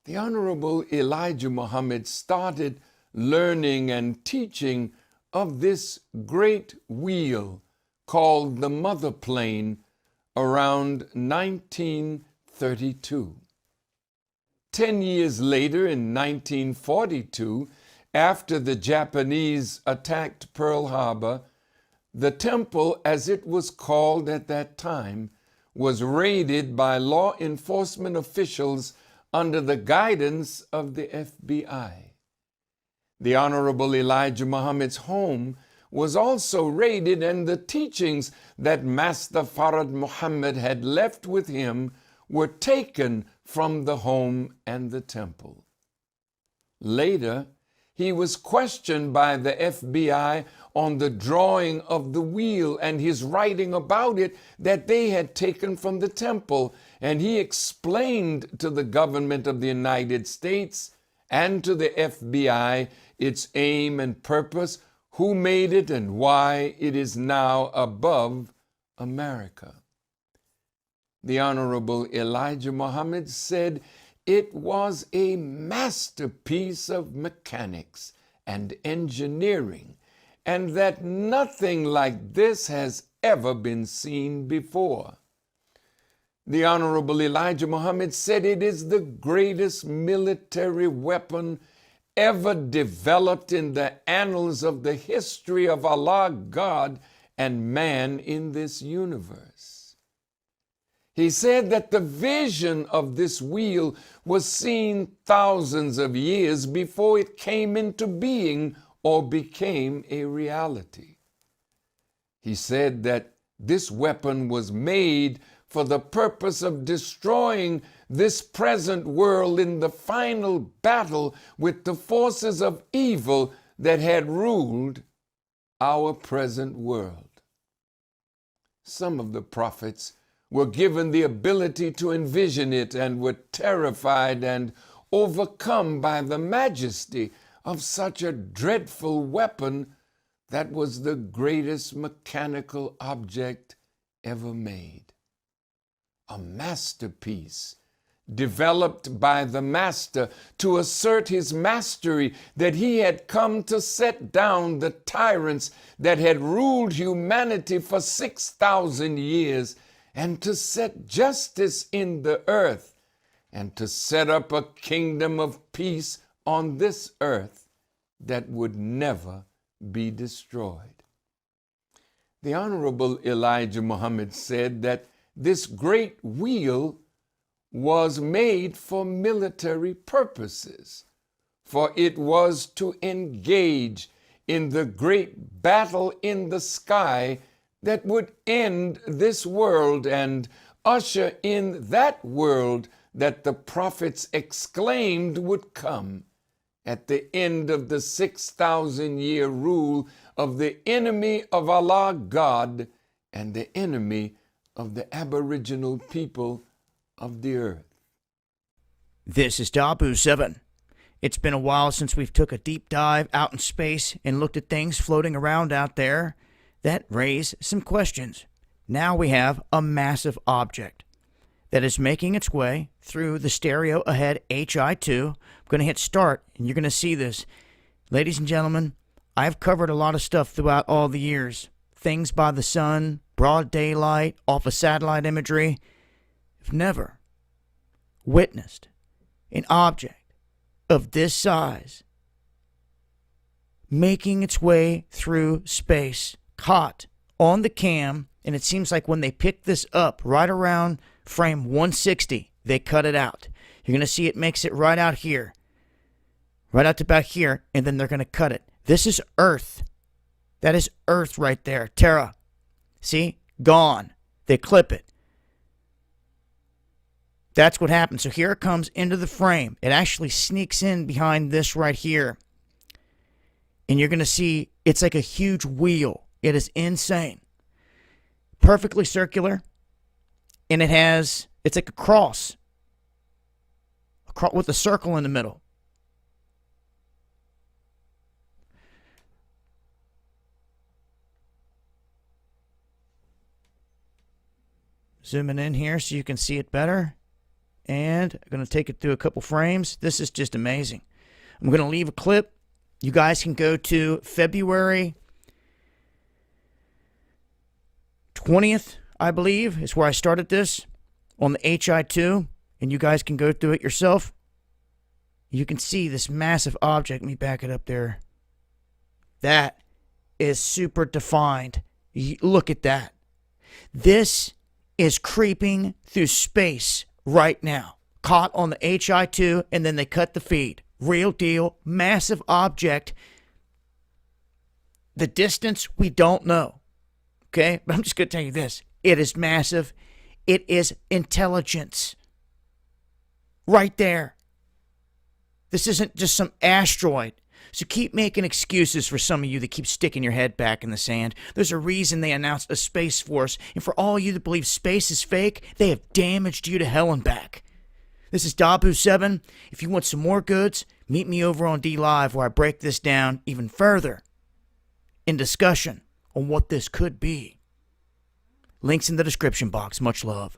The Honorable Elijah Muhammad started learning and teaching of this great wheel called the Mother Plane around 1932. 10 years later, in 1942, after the Japanese attacked Pearl Harbor, the temple, as it was called at that time, was raided by law enforcement officials under the guidance of the FBI. The Honorable Elijah Muhammad's home was also raided, and the teachings that Master Farad Muhammad had left with him were taken from the home and the temple. Later, he was questioned by the FBI on the drawing of the wheel and his writing about it that they had taken from the temple, and he explained to the government of the United States and to the FBI its aim and purpose, who made it, and why it is now above America. The Honorable Elijah Muhammad said it was a masterpiece of mechanics and engineering, and that nothing like this has ever been seen before. The Honorable Elijah Muhammad said it is the greatest military weapon ever developed in the annals of the history of Allah, God, and man in this universe. He said that the vision of this wheel was seen thousands of years before it came into being or became a reality. He said that this weapon was made for the purpose of destroying this present world in the final battle with the forces of evil that had ruled our present world. Some of the prophets were given the ability to envision it and were terrified and overcome by the majesty of such a dreadful weapon that was the greatest mechanical object ever made. A masterpiece developed by the master to assert his mastery, that he had come to set down the tyrants that had ruled humanity for 6,000 years, and to set justice in the earth, and to set up a kingdom of peace on this earth that would never be destroyed. The Honorable Elijah Muhammad said that this great wheel was made for military purposes, for it was to engage in the great battle in the sky that would end this world and usher in that world that the prophets exclaimed would come at the end of the 6,000-year rule of the enemy of Allah, God, and the enemy of the aboriginal people of the earth. This is Dabu 7. It's been a while since we've took a deep dive out in space and looked at things floating around out there that raise some questions. Now we have a massive object that is making its way through the stereo ahead HI2. I'm going to hit start, and you're going to see this. Ladies and gentlemen, I've covered a lot of stuff throughout all the years. Things by the sun, broad daylight, off of satellite imagery. I've never witnessed an object of this size making its way through space, caught on the cam, and it seems like when they pick this up right around frame 160, they cut it out. You're going to see it makes it right out here, right out to about here, and then they're going to cut it. This is Earth. That is Earth right there. Terra. See? Gone. They clip it. That's what happens. So here it comes into the frame. It actually sneaks in behind this right here. And you're going to see it's like a huge wheel. It is insane. Perfectly circular. And it's like a cross. With a circle in the middle. Zooming in here so you can see it better. and I'm going to take it through a couple frames. This is just amazing. I'm going to leave a clip. You guys can go to February 20th, I believe, is where I started this on the HI2, and you guys can go through it yourself. You can see this massive object. Let me back it up there. That is super defined. Look at that. This is creeping through space right now. Caught on the HI2, and then they cut the feed. Real deal, massive object. The distance, we don't know. Okay? But I'm just going to tell you this. It is massive. It is intelligence. Right there. This isn't just some asteroid. So keep making excuses for some of you that keep sticking your head back in the sand. There's a reason they announced a space force. And for all you that believe space is fake, they have damaged you to hell and back. This is Dabu7. If you want some more goods, meet me over on D Live where I break this down even further in discussion on what this could be. Links in the description box. Much love.